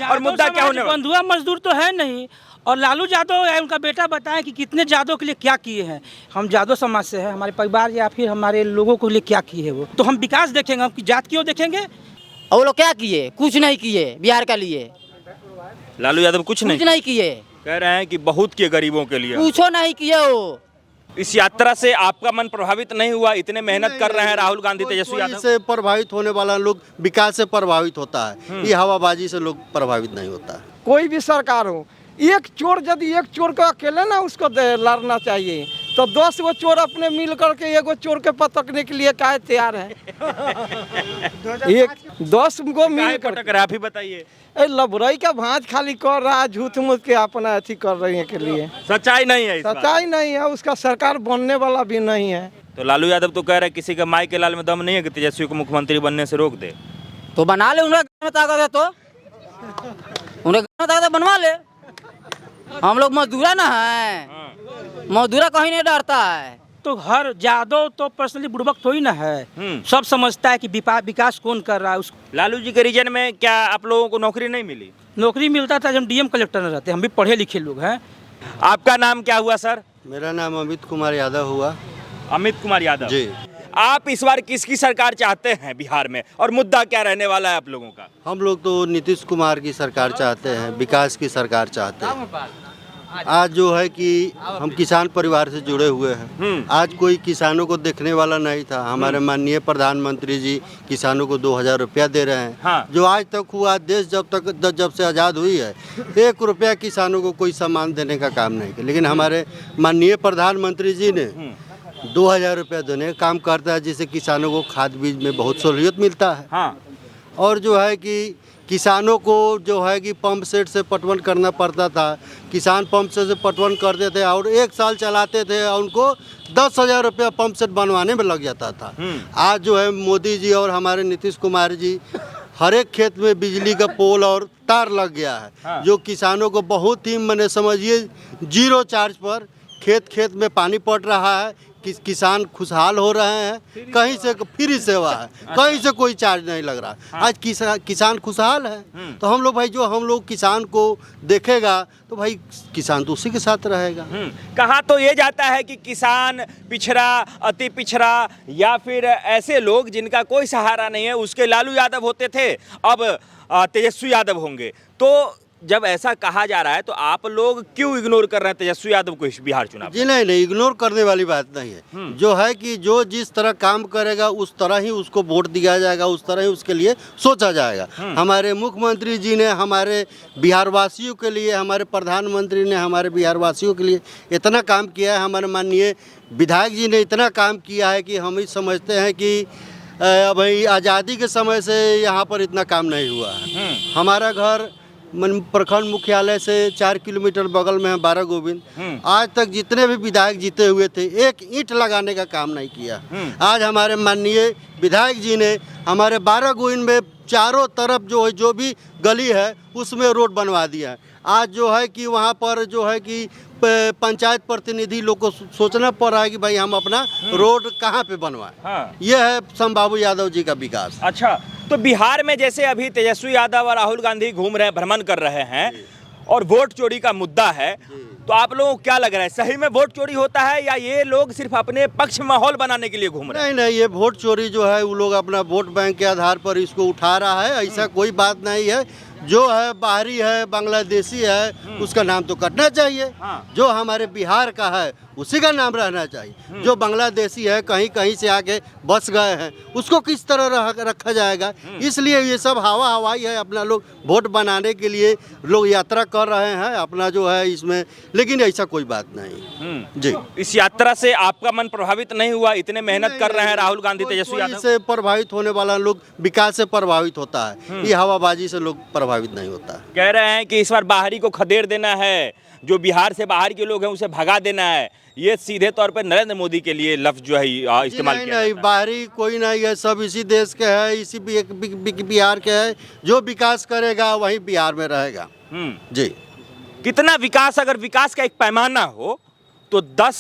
और मुद्दा क्या होने वाला? बंधुआ मजदूर तो है नहीं। और लालू यादव या उनका बेटा बताएं कि कितने यादव के लिए क्या किए हैं। हम यादव समाज से हैं, हमारे परिवार या फिर हमारे लोगों के लिए क्या किए हैं वो, तो हम विकास देखेंगे, हम जात क्यों देखेंगे। और वो लोग क्या किए? कुछ नहीं किए बिहार के लिए। लालू यादव कुछ नहीं किए। कह रहे हैं कि बहुत किए गरीबों के लिए। कुछ नहीं किए वो। इस यात्रा से आपका मन प्रभावित नहीं हुआ? इतने मेहनत कर रहे हैं राहुल गांधी, तेजस्वी यादव। से प्रभावित होने वाला लोग विकास से प्रभावित होता है, ये हवाबाजी से लोग प्रभावित नहीं होता है। कोई भी सरकार हो, एक चोर यदि एक चोर को अकेले ना उसको लड़ना चाहिए, तो 10 गो चोर अपने मिल करके एगो चोर के पटकने के लिए काहे तैयार है। एक 10 गो मिल कर आप ही बताइए। लबरई का भांज खाली कर रहा है, झूठ मूठ के अपना अथी कर रही है के लिए। सच्चाई नहीं है, सच्चाई नहीं है, उसका सरकार बनने वाला भी नहीं है। तो लालू यादव तो कह रहे हैं किसी का माई के लाल में दम नहीं है कि तेजस्वी को मुख्यमंत्री बनने से रोक दे। तो बना ले, उन्हें ताकत है तो उन्हें ताकत बनवा ले। हम लोग मजदूरा ना है, मजदूरा कहीं नहीं डरता है। तो हर यादव तो पर्सनली बुड़बक थोड़ी ना है, सब समझता है कि विकास कौन कर रहा है। लालू जी के रीजन में क्या आप लोगों को नौकरी नहीं मिली? नौकरी मिलता था जब हम डीएम कलेक्टर में रहते, हम भी पढ़े लिखे लोग हैं। आपका नाम क्या हुआ सर? मेरा नाम अमित कुमार यादव हुआ। अमित कुमार यादव जी। आप इस बार किसकी सरकार चाहते हैं बिहार में, और मुद्दा क्या रहने वाला है आप लोगों का? हम लोग तो नीतीश कुमार की सरकार चाहते हैं, विकास की सरकार चाहते हैं। आज जो है कि हम किसान परिवार से जुड़े हुए हैं, आज कोई किसानों को देखने वाला नहीं था। हमारे माननीय प्रधानमंत्री जी किसानों को 2000 रुपया दे रहे हैं। हाँ। जो आज तक हुआ, देश जब से आज़ाद हुई है, 1 रुपया किसानों को कोई सामान देने का काम नहीं किया। लेकिन हमारे माननीय प्रधानमंत्री जी ने 2000 रुपया देने का काम करता है, जिससे किसानों को खाद बीज में बहुत सहूलियत मिलता है। हाँ। और जो है कि किसानों को जो है कि पंप सेट से पटवन करना पड़ता था, किसान पंप सेट से पटवन करते थे और 1 साल चलाते थे और उनको 10,000 रुपया पंप सेट बनवाने में लग जाता था। आज जो है मोदी जी और हमारे नीतीश कुमार जी, हर एक खेत में बिजली का पोल और तार लग गया है। हाँ। जो किसानों को बहुत ही मैंने समझिए 0 चार्ज पर खेत में पानी पड़ रहा है। किसान खुशहाल हो रहे हैं, कहीं से फ्री सेवा है, कहीं से कोई चार्ज नहीं लग रहा। आज किसान खुशहाल है, तो हम लोग किसान को देखेगा तो भाई किसान तो उसी के साथ रहेगा। कहा तो ये जाता है कि किसान पिछड़ा, अति पिछड़ा, या फिर ऐसे लोग जिनका कोई सहारा नहीं है, उसके लालू यादव होते थे, अब तेजस्वी यादव होंगे। तो जब ऐसा कहा जा रहा है तो आप लोग क्यों इग्नोर कर रहे हैं तेजस्वी यादव को इस बिहार चुनाव? जी नहीं, इग्नोर करने वाली बात नहीं है। जो है कि जो जिस तरह काम करेगा उस तरह ही उसको वोट दिया जाएगा, उस तरह ही उसके लिए सोचा जाएगा। हमारे मुख्यमंत्री जी ने हमारे बिहार वासियों के लिए, हमारे प्रधानमंत्री ने हमारे बिहार वासियों के लिए इतना काम किया है। हमारे माननीय विधायक जी ने इतना काम किया है कि हम ही समझते हैं कि अभी आज़ादी के समय से यहाँ पर इतना काम नहीं हुआ है। हमारा घर प्रखंड मुख्यालय से 4 किलोमीटर बगल में है 12 गोविंद। आज तक जितने भी विधायक जीते हुए थे, एक ईंट लगाने का काम नहीं किया। आज हमारे माननीय विधायक जी ने हमारे 12 गोविंद में चारों तरफ जो भी गली है उसमें रोड बनवा दिया है। आज जो है कि वहाँ पर जो है कि पंचायत प्रतिनिधि लोग को सोचना पड़ रहा है कि भाई हम अपना रोड कहाँ पे बनवाएं। हाँ। यह है शंभाबू यादव जी का विकास। अच्छा, तो बिहार में जैसे अभी तेजस्वी यादव और राहुल गांधी घूम रहे हैं, भ्रमण कर रहे हैं, और वोट चोरी का मुद्दा है, तो आप लोगों को क्या लग रहा है, सही में वोट चोरी होता है या ये लोग सिर्फ अपने पक्ष में माहौल बनाने के लिए घूम रहे हैं? नहीं, ये वोट चोरी जो है वो लोग अपना वोट बैंक के आधार पर इसको उठा रहा है। ऐसा कोई बात नहीं है। जो है बाहरी है, बांग्लादेशी है, उसका नाम तो कटना चाहिए। जो हमारे बिहार का है उसी का नाम रहना चाहिए। जो बांग्लादेशी है, कहीं से आके बस गए हैं, उसको किस तरह रखा जाएगा? इसलिए ये सब हवाई है। अपना लोग वोट बनाने के लिए लोग यात्रा कर रहे हैं अपना जो है इसमें, लेकिन ऐसा कोई बात नहीं जी। इस यात्रा से आपका मन प्रभावित नहीं हुआ? इतने मेहनत कर रहे हैं राहुल गांधी, तेजस्वी यादव। से प्रभावित होने वाला लोग विकास से प्रभावित होता है, ये हवाबाजी से लोग प्रभावित नहीं होता है। कह रहे हैं कि इस बार बाहरी को खदेड़ देना है, जो बिहार से बाहर के लोग हैं उसे भगा देना है। ये सीधे तौर पर नरेंद्र मोदी के लिए लफ्ज जो है इस्तेमाल किया नहीं, बाहरी कोई नहीं है, सब इसी देश के है, इसी बिहार के है। जो विकास करेगा वही बिहार में रहेगा जी। कितना विकास, अगर विकास का एक पैमाना हो तो 10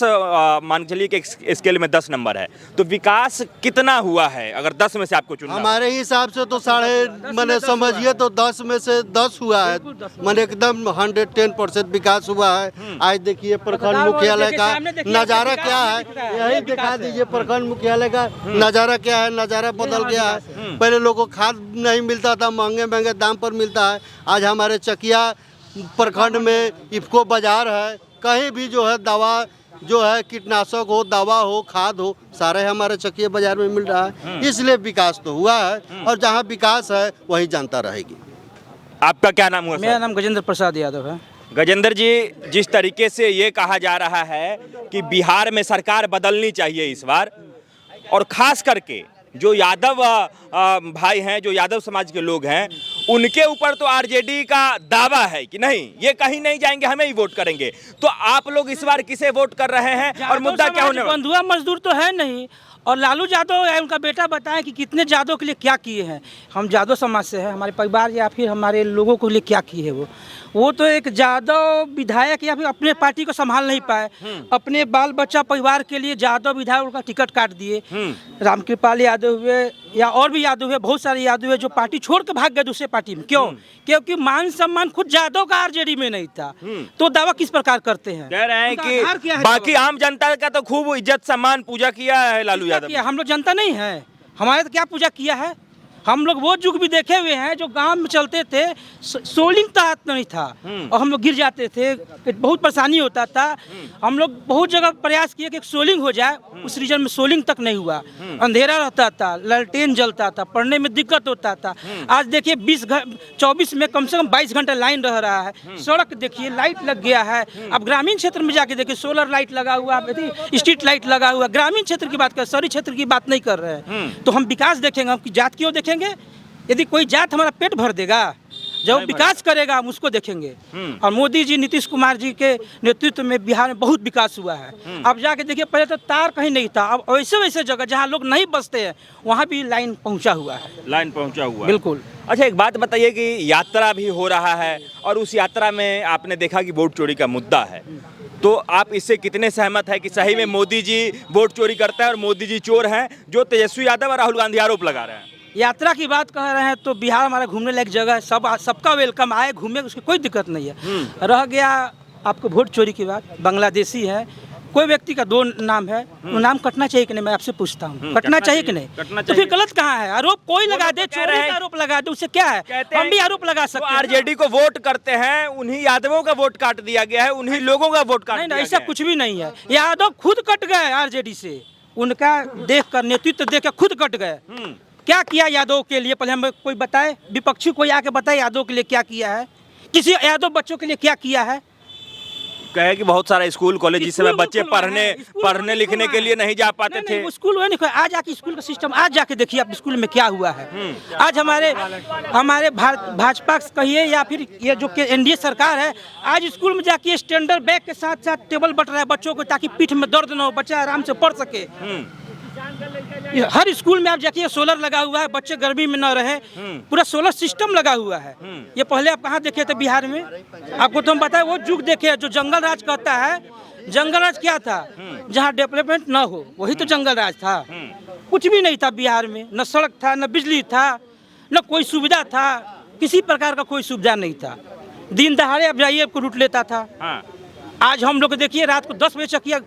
मान चलिए कि स्केल में 10 नंबर है, तो विकास कितना हुआ है अगर 10 में से आपको चुनना हो? हमारे हिसाब से तो मैंने समझिए तो 10 में से 10 हुआ है, मैंने एकदम 110% विकास हुआ है। आज देखिए प्रखंड मुख्यालय का नज़ारा क्या है, यही दिखा दीजिए प्रखंड मुख्यालय का नज़ारा क्या है। नज़ारा बदल गया है, पहले लोगों को खाद नहीं मिलता था, महंगे महंगे दाम पर मिलता है। आज हमारे चकिया प्रखंड में इफ्को बाजार है, कहीं भी जो है दवा जो है कीटनाशक हो, दवा हो, खाद हो, सारे हमारे चकिया बाजार में मिल रहा है। इसलिए विकास तो हुआ है, और जहाँ विकास है वही जनता रहेगी। आपका क्या नाम हुआ मेरा सर? नाम गजेंद्र प्रसाद यादव है। गजेंद्र जी, जिस तरीके से ये कहा जा रहा है कि बिहार में सरकार बदलनी चाहिए इस बार, और खास करके जो यादव भाई हैं, जो यादव समाज के लोग हैं, उनके ऊपर तो आरजेडी का दावा है कि नहीं, ये कहीं नहीं जाएंगे, हमें ही वोट करेंगे। तो आप लोग इस बार किसे वोट कर रहे हैं और मुद्दा क्या होने वाला? बंधुआ मजदूर तो है नहीं, और लालू यादव या उनका बेटा बताएं कि कितने यादव के लिए क्या किए हैं। हम यादव समाज से हैं, हमारे परिवार या फिर हमारे लोगों के लिए क्या किए हैं वो तो एक यादव विधायक या फिर अपने पार्टी को संभाल नहीं पाए, अपने बाल बच्चा परिवार के लिए यादव विधायक का टिकट काट दिए। रामकृपाल यादव हुए या और भी यादव हुए, बहुत सारे यादव हुए जो पार्टी छोड़ के भाग गए दूसरे पार्टी में। क्यों? क्योंकि मान सम्मान खुद यादव का आरजेडी में नहीं था। तो दावा किस प्रकार करते हैं? कह रहे हैं उनका आधार क्या कि है? बाकी आम जनता का तो खूब इज्जत सम्मान पूजा किया है लालू यादव ने। हम लोग जनता नहीं है, हमारे तो क्या पूजा किया है? हम लोग वो युग भी देखे हुए हैं जो गांव में चलते थे, सोलिंग तक नहीं था और हम लोग गिर जाते थे, बहुत परेशानी होता था। हम लोग बहुत जगह प्रयास किए कि सोलिंग हो जाए, उस रीजन में सोलिंग तक नहीं हुआ। अंधेरा रहता था, लालटेन जलता था, पढ़ने में दिक्कत होता था। आज देखिए 24 में कम से कम 22 घंटे लाइन रह रहा है। सड़क देखिए, लाइट लग गया है। अब ग्रामीण क्षेत्र में जाके देखिए, सोलर लाइट लगा हुआ, स्ट्रीट लाइट लगा हुआ। ग्रामीण क्षेत्र की बात कर, शहरी क्षेत्र की बात नहीं कर रहे हैं। तो हम विकास देखेंगे, हम जात क्यों देखेंगे? यदि कोई जात हमारा पेट भर देगा, जब विकास करेगा हम उसको देखेंगे। और मोदी जी, नीतीश कुमार जी के नेतृत्व में बिहार में बहुत विकास हुआ है। अब जाके देखिए, पहले तो तार कहीं नहीं था, अब वैसे वैसे जगह जहाँ लोग नहीं बसते हैं वहाँ भी लाइन पहुँचा हुआ है। लाइन पहुंचा हुआ है। बिल्कुल। अच्छा, एक बात बताइए कि यात्रा भी हो रहा है और उस यात्रा में आपने देखा कि वोट चोरी का मुद्दा है, तो आप इससे कितने सहमत है कि सही में मोदी जी वोट चोरी करते हैं और मोदी जी चोर हैं, जो तेजस्वी यादव और राहुल गांधी आरोप लगा रहे हैं? यात्रा की बात कह रहे हैं तो बिहार हमारा घूमने लायक जगह है, सबका वेलकम, आए घूमे, उसकी कोई दिक्कत नहीं है। रह गया आपको वोट चोरी की बात, बांग्लादेशी है, कोई व्यक्ति का 2 नाम है, वो नाम कटना चाहिए कि नहीं? मैं आपसे पूछता हूँ, कटना चाहिए कि नहीं? तो फिर गलत कहाँ है? आरोप कोई लगा दे, चोरी का आरोप लगा दे, उससे क्या है? हम भी आरोप लगा सकते हैं। आरजेडी को वोट करते हैं, उन्हीं यादवों का वोट काट दिया गया है, उन्हीं लोगों का वोट काट दिया गया है। ऐसा कुछ भी नहीं है। यादव खुद कट गए आरजेडी से, उनका देख कर, नेतृत्व देख कर खुद कट गए। क्या किया यादव के लिए? पहले हमें कोई बताए, विपक्षी कोई आके बताए यादव के लिए क्या किया है, किसी यादव बच्चों के लिए क्या किया है। कहे कि बहुत सारा स्कूल कॉलेज जिस समय बच्चे पढ़ने लिखने के लिए नहीं जा पाते थे। स्कूल हुआ नहीं, आज जाके स्कूल का सिस्टम आज जाके देखिए आप स्कूल में क्या हुआ है। आज हमारे भाजपा कहिए या फिर ये जो एनडीए सरकार है, आज स्कूल में जाके स्टैंडर्ड बैग के साथ साथ टेबल बट रहा है बच्चों को, ताकि पीठ में दर्द न हो, बच्चा आराम से पढ़ सके। हर स्कूल में आप जाके सोलर लगा हुआ है, बच्चे गर्मी में न रहे, पूरा सोलर सिस्टम लगा हुआ है। ये पहले आप कहाँ देखे थे बिहार में? आपको तो हम बताए, वो युग देखे जो जंगल राज कहता है। जंगल राज क्या था? जहाँ डेवलपमेंट न हो वही तो जंगल राज था। कुछ भी नहीं था बिहार में, न सड़क था, न बिजली था, न कोई सुविधा था, किसी प्रकार का कोई सुविधा नहीं था। दिन दहाड़े आप जाइए, आपको लूट लेता था। आज हम लोग देखिए, रात को 10 बजे चकिया,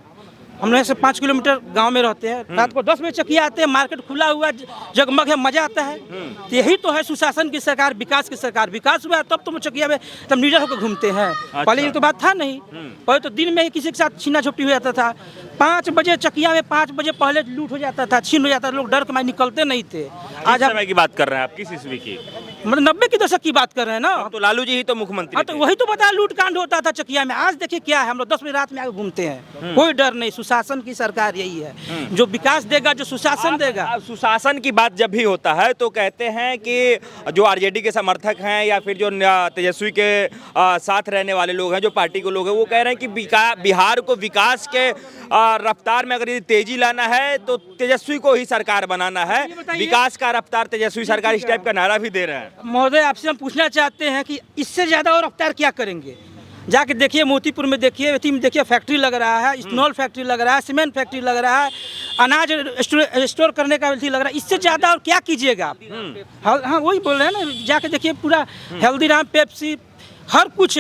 हम लोग से 5 किलोमीटर गांव में रहते हैं, रात को 10 बजे चकिया आते हैं, मार्केट खुला हुआ, जगमग है, मजा आता है। तो यही तो है सुशासन की सरकार, विकास की सरकार। विकास हुआ तब तो चकिया में तब नीडर होकर घूमते हैं। पहले ये तो बात था नहीं, पहले तो दिन में ही किसी के साथ छीना झपटी हो जाता था। 5 बजे चकिया में 5 बजे पहले लूट हो जाता था, छीन हो जाता था, लोग डर के मारे निकलते नहीं थे। आज समय की बात कर रहे हैं आप? किस ईस्वी की? मतलब 90 के दशक की बात कर रहे हैं ना। तो लालू जी ही तो मुख्यमंत्री तो वही तो बताया, लूट कांड होता था चकिया में। आज देखिए क्या है, हम लोग 10 बजे रात में आगे घूमते हैं, कोई डर नहीं। सुशासन की सरकार यही है, जो विकास देगा, जो सुशासन देगा। सुशासन की बात जब भी होता है तो कहते हैं कि जो आरजेडी के समर्थक हैं या फिर जो तेजस्वी के साथ रहने वाले लोग हैं, जो पार्टी के लोग हैं, वो कह रहे हैं कि बिहार को विकास के रफ्तार में अगर ये तेजी लाना है तो तेजस्वी को ही सरकार बनाना है। विकास का रफ्तार तेजस्वी सरकार इस टाइप का नारा भी दे रहे हैं। महोदय, आपसे हम पूछना चाहते हैं कि इससे ज्यादा और रफ्तार क्या करेंगे? जाके देखिए मोतीपुर में, देखिए एथी में, देखिए फैक्ट्री लग रहा है, इथेनॉल फैक्ट्री लग रहा है, सीमेंट फैक्ट्री लग रहा है, अनाज स्टोर करने का एथी लग रहा है। इससे ज़्यादा और क्या कीजिएगा आप? हाँ वही बोल रहे हैं ना, जाके देखिए पूरा हल्दीराम, पेप्सी, हर कुछ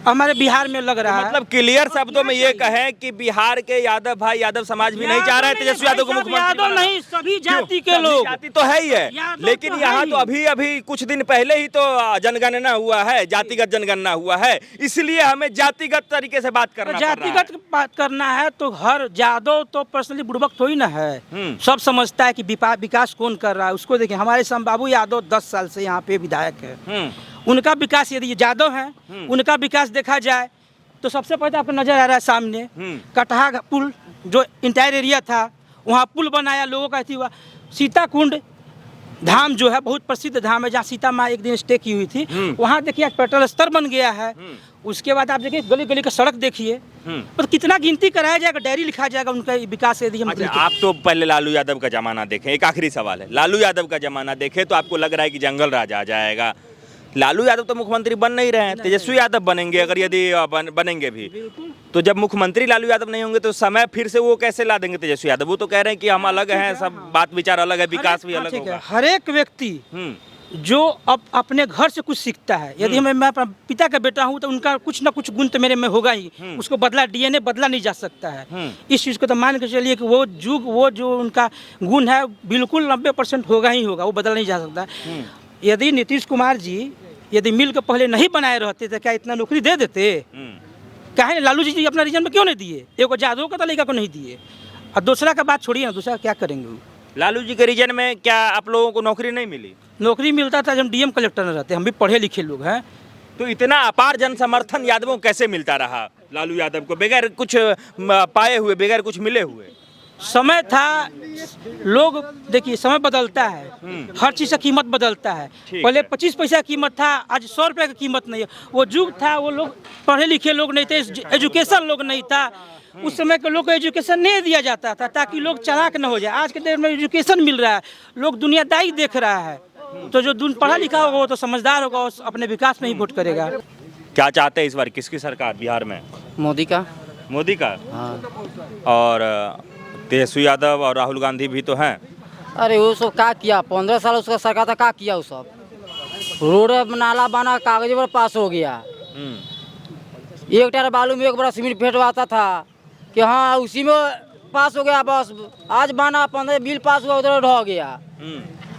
हमारे बिहार में लग रहा है। मतलब क्लियर शब्दों में ये कहें कि बिहार के यादव भाई, यादव समाज भी नहीं चाह रहे हैं तेजस्वी यादव को मुख्यमंत्री यादव बनाना। नहीं, सभी जाति के सभी लोग। जाति तो है ही है, यादव लेकिन तो यहाँ है तो ही। अभी अभी कुछ दिन पहले ही तो जनगणना हुआ है, जातिगत जनगणना हुआ है, इसलिए हमें जातिगत तरीके से बात करना पड़ रहा है। जातिगत बात करना है तो हर यादव तो पर्सनली बुड़बक थोड़ी ना है, सब समझता है कि विकास कौन कर रहा है उसको। देखिए हमारे संबाबू यादव 10 साल से यहाँ पे विधायक है, उनका विकास, यदि यादव हैं उनका विकास देखा जाए तो सबसे पहले आपको नजर आ रहा है सामने कटहा पुल, जो इंटायर एरिया था वहाँ पुल बनाया, लोगों का अथी हुआ। सीता कुंड धाम जो है बहुत प्रसिद्ध धाम है, जहाँ सीता माँ एक दिन स्टे की हुई थी, वहाँ देखिए आज पेट्रोल स्तर बन गया है। उसके बाद आप देखिए गली गली का सड़क देखिए, तो कितना गिनती कराया जाएगा, डायरी लिखा जाएगा उनका विकास यदि हम। अच्छा, आप तो पहले लालू यादव का जमाना देखें, एक आखिरी सवाल है, लालू यादव का जमाना देखें तो आपको लग रहा है कि जंगल राज आ जाएगा। लालू यादव तो मुख्यमंत्री बन नहीं रहे हैं, तेजस्वी यादव बनेंगे, अगर यदि बनेंगे भी तो जब मुख्यमंत्री लालू यादव नहीं होंगे तो समय फिर से वो कैसे ला देंगे तेजस्वी यादव? वो तो कह रहे हैं कि हम अलग हैं, सब बात विचार अलग है, विकास भी अलग होगा। हर एक व्यक्ति जो अब अपने घर से कुछ सीखता है, यदि मैं अपना पिता का बेटा हूँ तो उनका कुछ ना कुछ गुण तो मेरे में होगा ही, उसको बदला डीएनए बदला नहीं जा सकता है। इस चीज़ को तो मान के चलिए कि वो जो उनका गुण है बिल्कुल 90% होगा ही होगा, वो बदला नहीं जा सकता। यदि नीतीश कुमार जी यदि मिल के पहले नहीं बनाए रहते तो क्या इतना नौकरी दे देते? काहे लालू जी अपना रीजन में क्यों नहीं दिए? एक जादव का तरीका को नहीं दिए, और दूसरा का बात छोड़िए ना, दूसरा क्या करेंगे वो? लालू जी के रीजन में क्या आप लोगों को नौकरी नहीं मिली? नौकरी मिलता था जब डीएम कलेक्टर न रहते, हम भी पढ़े लिखे लोग हैं। तो इतना अपार जन समर्थन यादवों को कैसे मिलता रहा लालू यादव को, बगैर कुछ पाए हुए, बगैर कुछ मिले हुए? समय था, लोग देखिए समय बदलता है, हर चीज़ का कीमत बदलता है। पहले 25 पैसा कीमत था, आज 100 रुपये की कीमत नहीं है। वो युग था, वो लोग पढ़े लिखे लोग नहीं थे, एजुकेशन लोग नहीं था, उस समय के लोग को एजुकेशन नहीं दिया जाता था ताकि लोग चालाक न हो जाए। आज के देर में एजुकेशन मिल रहा है, लोग दुनियादारी देख रहा है, तो जो पढ़ा लिखा होगा वो तो समझदार होगा, अपने विकास में ही वोट करेगा। क्या चाहते हैं इस बार किसकी सरकार बिहार में? मोदी का। मोदी का? हाँ। और तेजस्वी यादव और राहुल गांधी भी तो हैं। अरे वो सब क्या किया, 15 साल उसका सरकार था, क्या किया वो सब? रोड नाला बना, कागज पर पास हो गया। एक टायर बालू में एक बड़ा सीमेंट फेंटवाता था कि हाँ उसी में पास हो गया, बस आज बना 15 बिल पास हुआ, उधर ढह गया।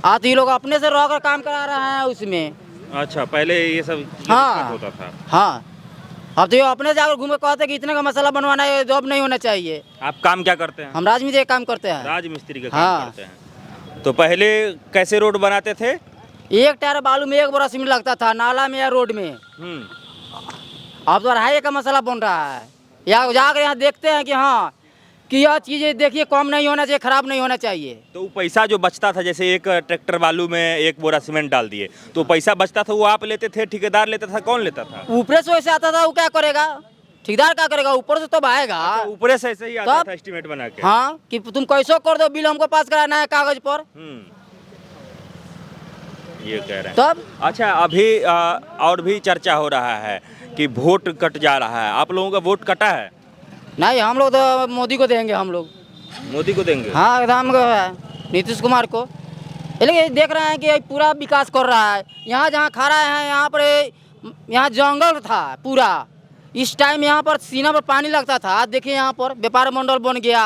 आज ये लोग अपने से रह कर काम करा रहे हैं उसमें। अच्छा, पहले ये सब हाँ होता था। हाँ, अब तो ये अपने जाकर घूमे कहते कि इतने का मसाला बनवाना है, जॉब नहीं होना चाहिए। आप काम क्या करते हैं? हम राजमिस्त्री का काम करते हैं। राजमिस्त्री का हाँ। काम करते हैं। तो पहले कैसे रोड बनाते थे? एक टायर बालू में एक बोरा सीमेंट लगता था, नाला में या रोड में। अब तो 2.5 का मसाला बन रहा है। या जाकर यहाँ देखते हैं कि हाँ कि यह चीज़ें देखिए कम नहीं होना चाहिए, खराब नहीं होना चाहिए। तो पैसा जो बचता था, जैसे एक ट्रैक्टर बालू में एक बोरा सीमेंट डाल दिए, तो पैसा बचता था वो आप लेते थे, ठेकेदार लेता था, कौन लेता था? ऊपर से वैसे आता था, वो क्या करेगा? ठेकेदार क्या करेगा? ऊपर से तो आएगा। ऊपर से ऐसे ही आता तब? था एस्टीमेट बना के। हाँ कि तुम कैसो कर दो, बिल हमको पास कराना है कागज पर। ये कह रहे हैं। तब अच्छा, अभी और भी चर्चा हो रहा है कि वोट कट जा रहा है, आप लोगों का वोट कटा है? नहीं, हम लोग तो मोदी को देंगे। हम लोग मोदी को देंगे? हाँ एकदम नीतीश कुमार को। लेकिन देख रहे हैं कि पूरा विकास कर रहा है। यहाँ जहाँ खड़ा है, यहाँ पर यहाँ जंगल था पूरा, इस टाइम यहाँ पर सीना पर पानी लगता था। आज देखिए यहाँ पर व्यापार मंडल बन गया,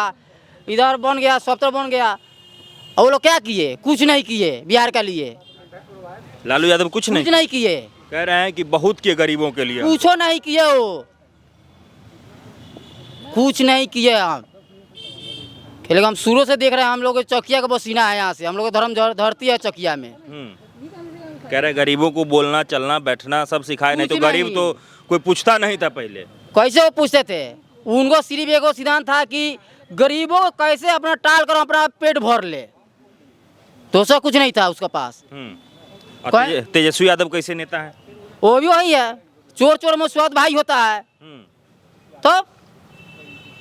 इधर बन गया, सफ्तर बन गया, और वो लोग क्या किए? कुछ नहीं किए बिहार के लिए। लालू यादव कुछ नहीं किए। कह रहे हैं कि बहुत किए गरीबों के लिए। कुछ नहीं किए, वो कुछ नहीं किए। हम लेकिन हम शुरू से देख रहे हैं, हम लोग चकिया का पसीना है, यहाँ से हम लोग धर्म धरती है चकिया में। कह रहे गरीबों को बोलना, चलना, बैठना सब सिखाए, नहीं तो गरीब तो कोई पूछता नहीं था पहले। कैसे वो पूछते थे? उनको सिर्फ एक सिद्धांत था कि गरीबों को कैसे अपना टाल कर अपना पेट भर ले, दूसरा कुछ नहीं था उसका पास। तेजस्वी यादव कैसे नेता है? वो भी वही है, चोर चोर में स्वाद भाई होता है। तो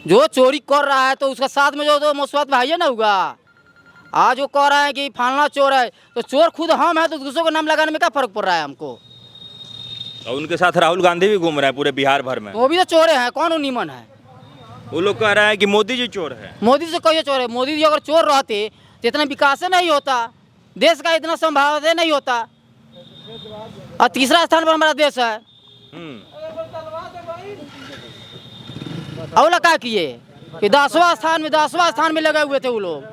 जो चोरी कर रहा है तो उसका साथ में जो मुस्वाद भाई है ना होगा। आज वो कह रहा है कि फलाना चोर है, तो चोर खुद हम है, तो दूसरों को नाम लगाने में क्या फर्क पड़ रहा है हमको? और उनके साथ राहुल गांधी भी घूम रहे हैं पूरे बिहार भर में। वो भी तो चोरे हैं, कौन वो नीमन है? वो लोग कह रहे हैं कि मोदी जी चोर है। मोदी से कोई चोर है? मोदी जी अगर चोर रहते तो इतना विकास नहीं होता, देश का इतना संभावना नहीं होता। और तीसरा स्थान पर हमारा देश है। और क्या किए कि 10वां स्थान में लगे हुए थे वो लोग,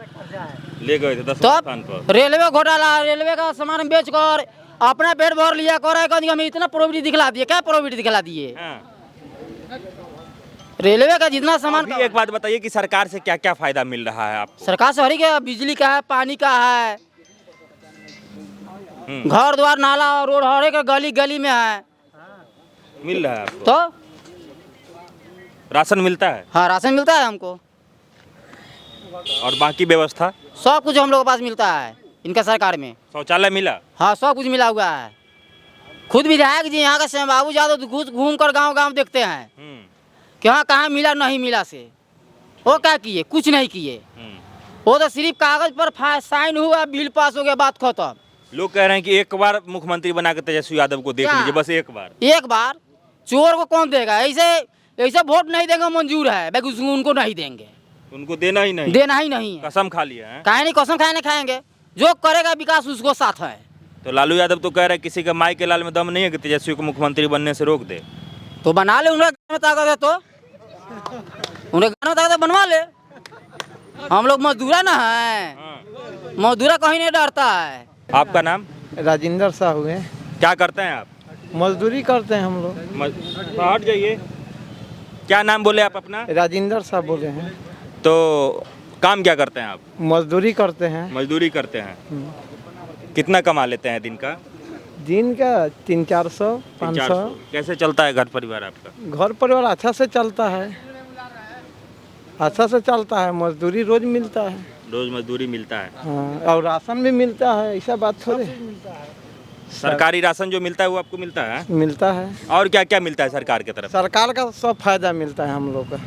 ले गए थे 10वां स्थान तब पर। रेलवे घोटाला, रेलवे का सामान बेचकर अपना पेट भर लिया, कह रहा है हमें इतना प्रॉफिट दिखला दिए। क्या प्रॉफिट दिखला दिए? हाँ। रेलवे का जितना सामान, अभी एक बात बताइए कि सरकार से क्या क्या फायदा मिल रहा है आपको? सरकार से हर एक है, बिजली का है, पानी का है, घर द्वार नाला और रोड हर एक गली गली में है। मिल रहा है आपको? तो राशन मिलता है हाँ, राशन मिलता है हमको, और बाकी व्यवस्था? सब कुछ हम लोग के पास मिलता है इनका सरकार में। शौचालय मिला? हाँ, सब कुछ मिला हुआ है। खुद विधायक जी यहाँ का श्याम बाबू यादव घूम कर गाँव देखते हैं कि हाँ कहाँ मिला नहीं मिला से। वो क्या किए? कुछ नहीं किए। वो तो सिर्फ कागज पर साइन हुआ, बिल पास हो गया, बात खत्म। लोग कह रहे हैं कि एक बार मुख्यमंत्री बना के तेजस्वी यादव को देख क्या? लीजिए, बस एक बार। एक बार चोर को कौन देगा? ऐसे वोट नहीं देंगे मंजूर है, बाकी उनको नहीं देंगे, उनको देना ही नहीं, देना ही नहीं है। कसम खा लिया है। काहे नहीं? कसम खाए नहीं खाएंगे, जो करेगा विकास उसको साथ है। तो लालू यादव तो कह रहे हैं किसी का माई के लाल में दम नहीं है कि तेजस्वी को मुख्यमंत्री बनने से रोक दे। तो बना ले, उन्हें घर में ताकत है तो उन्हें घर में ताकत है, बनवा ले। हम लोग मजदूरा ना है, मजदूरा कहीं नहीं डरता है। आपका नाम? राजेंद्र साहू है। क्या करते हैं आप? मजदूरी करते हैं हम लोग। हट जाइए। क्या नाम बोले आप अपना? राजेंद्र साहब बोले हैं। तो काम क्या करते हैं आप? मजदूरी करते हैं। मजदूरी करते हैं। कितना कमा लेते हैं दिन का? दिन का 300-400 500। कैसे चलता है घर परिवार आपका? घर परिवार अच्छा से चलता है, अच्छा से चलता है। मजदूरी रोज मिलता है। रोज मजदूरी मिलता है। हाँ, और राशन भी मिलता है, ऐसा बात थोड़े। सरकारी राशन जो मिलता है वो आपको मिलता है? मिलता है। और क्या क्या मिलता है सरकार की तरफ? सरकार का सब फायदा मिलता है हम लोग का,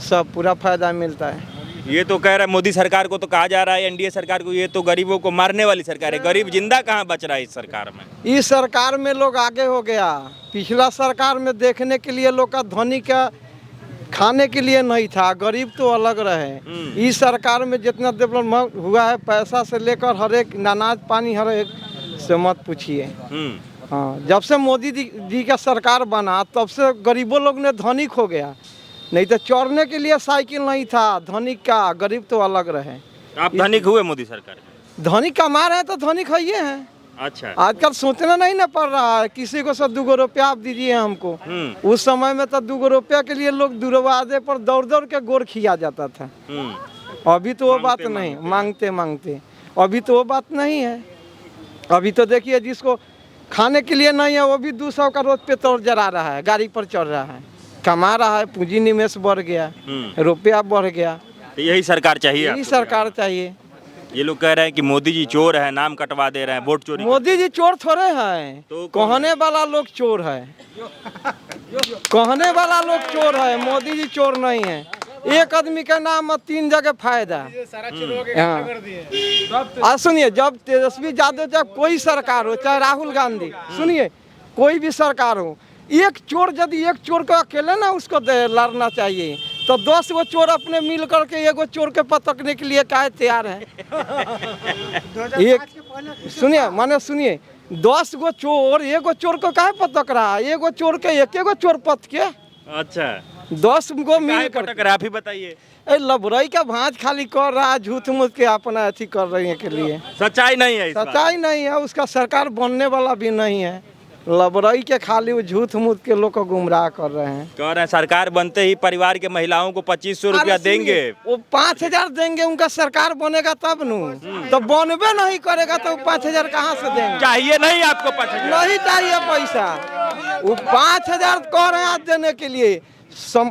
सब पूरा फायदा मिलता है। ये तो कह रहा है मोदी सरकार को तो कहा जा रहा है, एनडीए सरकार को, ये तो गरीबों को मारने वाली सरकार है। गरीब जिंदा कहाँ बच रहा है इस सरकार में? इस सरकार में लोग आगे हो गया। पिछला सरकार में देखने के लिए लोग का धनी का खाने के लिए नहीं था, गरीब तो अलग रहे। इस सरकार में जितना डेवलपमेंट हुआ है, पैसा से लेकर हर एक अनाज पानी हर एक से मत पूछिए। हाँ, जब से मोदी जी का सरकार बना तब से गरीबों लोग ने धनिक हो गया। नहीं तो चढ़ने के लिए साइकिल नहीं था, धनिक का, गरीब तो अलग रहे। आप धनिक हुए मोदी सरकार में? धनिक कमा रहे हैं तो धनिक है हैं। अच्छा। आजकल सोचना नहीं ना पड़ रहा है, किसी को सब 2 रुपया आप दीजिए हमको। उस समय में तो 2 रुपया के लिए लोग दरवाजे पर दौड़ दौड़ के गोर खिया जाता था। अभी तो वो बात नहीं, मांगते मांगते। अभी तो वो बात नहीं है। अभी तो देखिए जिसको खाने के लिए नहीं है वो भी 200 का रोज पे तोड़ जरा रहा है, गाड़ी पर चढ़ रहा है, कमा रहा है, पूंजी निवेश बढ़ गया, रुपया बढ़ गया। तो यही सरकार चाहिए? यही सरकार चाहिए। ये लोग कह रहे हैं कि मोदी जी चोर है, नाम कटवा दे रहे हैं, वोट चोरी। मोदी जी चोर थोड़े हैं, तो कहने वाला लोग चोर है। कहने वाला लोग चोर है, मोदी जी चोर नहीं है। एक आदमी के नाम में 3 जगह फायदा। हाँ, सुनिए, जब तेजस्वी यादव, जब कोई सरकार हो, चाहे राहुल गांधी, सुनिए कोई भी सरकार हो, एक चोर यदि एक चोर को अकेले ना उसको लड़ना चाहिए, तो 10 गो चोर अपने मिल करके एगो चोर के पकड़ने के लिए काहे तैयार है? एक सुनिए, माने सुनिए, 10 गो चोर एगो चोर को काहे पकड़ रहा है? एगो चोर के एगो चोर पत के। अच्छा, 10 गो मिल कर आप ही बताइए। लबरई का भांज खाली कर रहा है, झूठ मूठ के अपना अथी कर रही है के लिए। सच्चाई नहीं है, सच्चाई नहीं है, उसका सरकार बनने वाला भी नहीं है। लबरई के खाली वो झूठ मूठ के लोग को गुमराह कर रहे हैं। कह रहे हैं सरकार बनते ही परिवार के महिलाओं को 2500 रुपया देंगे। वो 5000 देंगे, उनका सरकार बनेगा तब नू। तो बनबे नहीं करेगा तो 5000 कहाँ से देंगे? चाहिए नहीं आपको 5000? नहीं चाहिए पैसा। वो 5000 कह रहे हैं आज देने के लिए।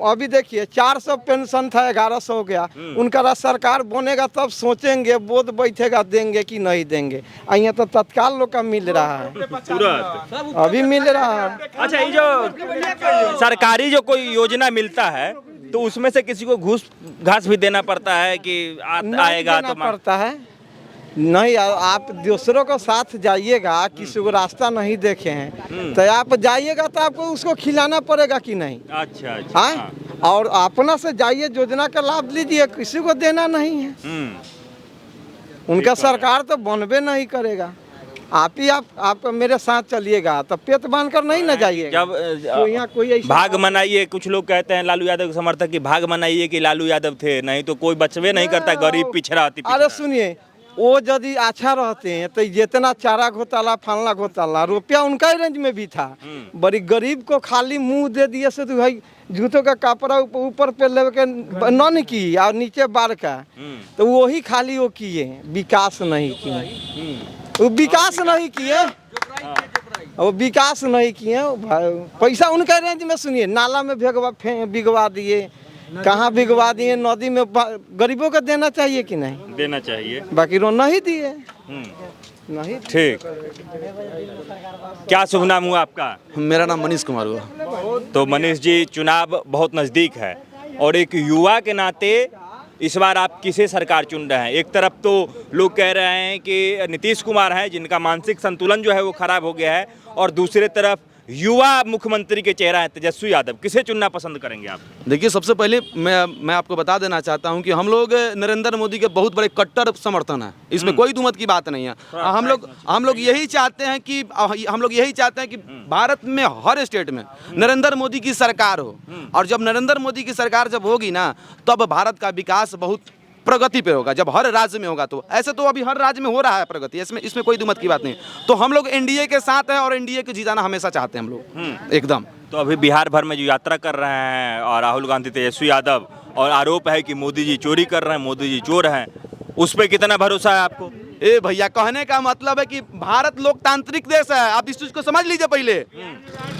अभी देखिए 400 पेंशन था, 1100 हो गया। उनका सरकार बनेगा तब सोचेंगे, बोध बैठेगा देंगे कि नहीं देंगे। यहाँ तो तत्काल लोग का मिल रहा है, तुरंत अभी मिल रहा है। अच्छा, ये जो सरकारी जो कोई योजना मिलता है तो उसमें से किसी को घूस घास भी देना पड़ता है कि आएगा तो पड़ता है। नहीं आप दूसरों को साथ जाइएगा, किसी को रास्ता नहीं देखे हैं तो आप जाइएगा तो आपको उसको खिलाना पड़ेगा कि नहीं। अच्छा अच्छा। हाँ, और अपना से जाइए, योजना का लाभ लीजिए, किसी को देना नहीं है। उनका सरकार तो बनबे नहीं करेगा। आप मेरे साथ चलिएगा तो पेट बांध कर नहीं न जाइएगा। जब तो यहाँ कोई ऐसा भाग मनाइए, कुछ लोग कहते हैं लालू यादव के समर्थक की भाग मनाइए कि लालू यादव थे, नहीं तो कोई बचवे नहीं करता, गरीब पिछड़ा अति पिछड़ा। अरे सुनिए, वो यदि अच्छा रहते हैं तो जितना चारा घोटाला फलना घोटाला रुपया उनका ही रेंज में भी था। बड़ी गरीब को खाली मुंह दे दिए से तो भाई जूतों का कपड़ा ऊपर पे ले के नन की और नीचे बार का, तो वही खाली वो किए, विकास नहीं किए। वो विकास नहीं किए, वो विकास नहीं किए। पैसा उनका रेंज में, सुनिए, नाला में बिगवा दिए, कहाँ बिगवा दिए, नदी में। गरीबों को देना चाहिए कि नहीं? देना चाहिए, बाकी रो नहीं दिए। नहीं। ठीक। क्या शुभ नाम हुआ आपका? मेरा नाम मनीष कुमार हुआ। तो मनीष जी, चुनाव बहुत नज़दीक है और एक युवा के नाते इस बार आप किसे सरकार चुन रहे हैं? एक तरफ तो लोग कह रहे हैं कि नीतीश कुमार हैं, जिनका मानसिक संतुलन जो है वो खराब हो गया है, और दूसरे तरफ युवा मुख्यमंत्री के चेहरा है तेजस्वी यादव। किसे चुनना पसंद करेंगे आप? देखिए, सबसे पहले मैं आपको बता देना चाहता हूं कि हम लोग नरेंद्र मोदी के बहुत बड़े कट्टर समर्थन है, इसमें कोई दुमत की बात नहीं है। हम लोग यही चाहते हैं कि भारत में हर स्टेट में नरेंद्र मोदी की सरकार हो, और जब नरेंद्र मोदी की सरकार जब होगी ना, तब भारत का विकास बहुत प्रगति पे होगा, जब हर राज्य में होगा। तो ऐसे तो अभी हर राज्य में हो रहा है प्रगति, इसमें कोई दुमत की बात नहीं। तो हम लोग एनडीए के साथ हैं और एनडीए को जिताना हमेशा चाहते हैं हम लोग एकदम। तो अभी बिहार भर में जो यात्रा कर रहे हैं और राहुल गांधी, तेजस्वी यादव, और आरोप है कि मोदी जी चोरी कर रहे हैं, मोदी जी चोर हैं, उस पर कितना भरोसा है आपको? ए भैया, कहने का मतलब है कि भारत लोकतांत्रिक देश है, आप इस चीज को समझ लीजिए पहले।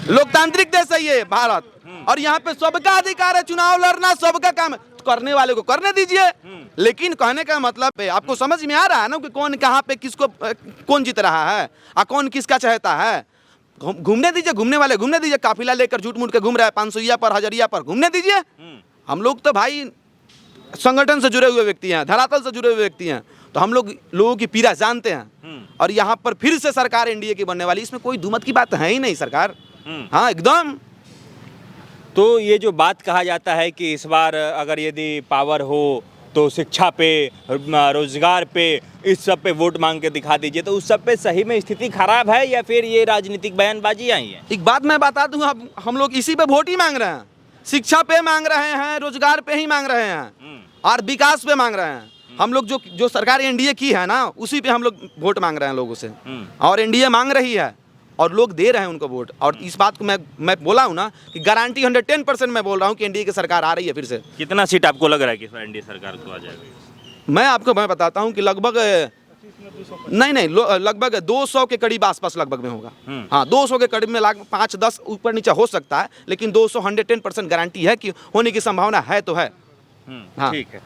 लोकतांत्रिक देश है ये भारत, और यहाँ पे सबका अधिकार है, चुनाव लड़ना सबका काम है, करने वाले को करने दीजिए। लेकिन कहने का मतलब है, आपको समझ में आ रहा है ना कि कौन कहाँ पे किसको कौन जीत रहा है और कौन किसका चाहता है। घूमने दीजिए, घूमने वाले घूमने दीजिए, काफिला लेकर झूठ मूठ के घूम रहा है 500 पर, हजरिया पर, घूमने दीजिए। हम लोग तो भाई संगठन से जुड़े हुए व्यक्ति हैं, धरातल से जुड़े हुए व्यक्ति हैं, तो हम लोगों की पीड़ा जानते हैं। और यहाँ पर फिर से सरकार एनडीए की बनने वाली, इसमें कोई दुमत की बात है ही नहीं सरकार। हाँ, एकदम। तो ये जो बात कहा जाता है कि इस बार अगर यदि पावर हो तो शिक्षा पे, रोजगार पे, इस सब पे वोट मांग के दिखा दीजिए, तो उस सब पे सही में स्थिति खराब है या फिर ये राजनीतिक बयानबाजी आई है? एक बात मैं बता दूं, हम लोग इसी पे वोट ही मांग रहे हैं, शिक्षा पे मांग रहे हैं, रोजगार पे ही मांग रहे हैं, और विकास पे मांग रहे हैं। हम लोग जो सरकार एनडीए की है ना, उसी पे हम लोग वोट मांग रहे हैं लोगों से, और एनडीए मांग रही है और लोग दे रहे हैं उनको वोट। और इस बात को मैं बोला हूँ ना कि गारंटी 110% मैं बोल रहा हूँ कि एनडीए की सरकार आ रही है फिर से। कितना सीट आपको लग रहा है कि एनडीए सरकार को आ जाएगी? मैं बताता हूँ कि लगभग लगभग 200 के करीब आसपास लगभग में होगा। हाँ, 200 के करीब में 5-10 ऊपर नीचे हो सकता है, लेकिन 200 110% गारंटी है कि होने की संभावना है तो है। हाँ, ठीक है।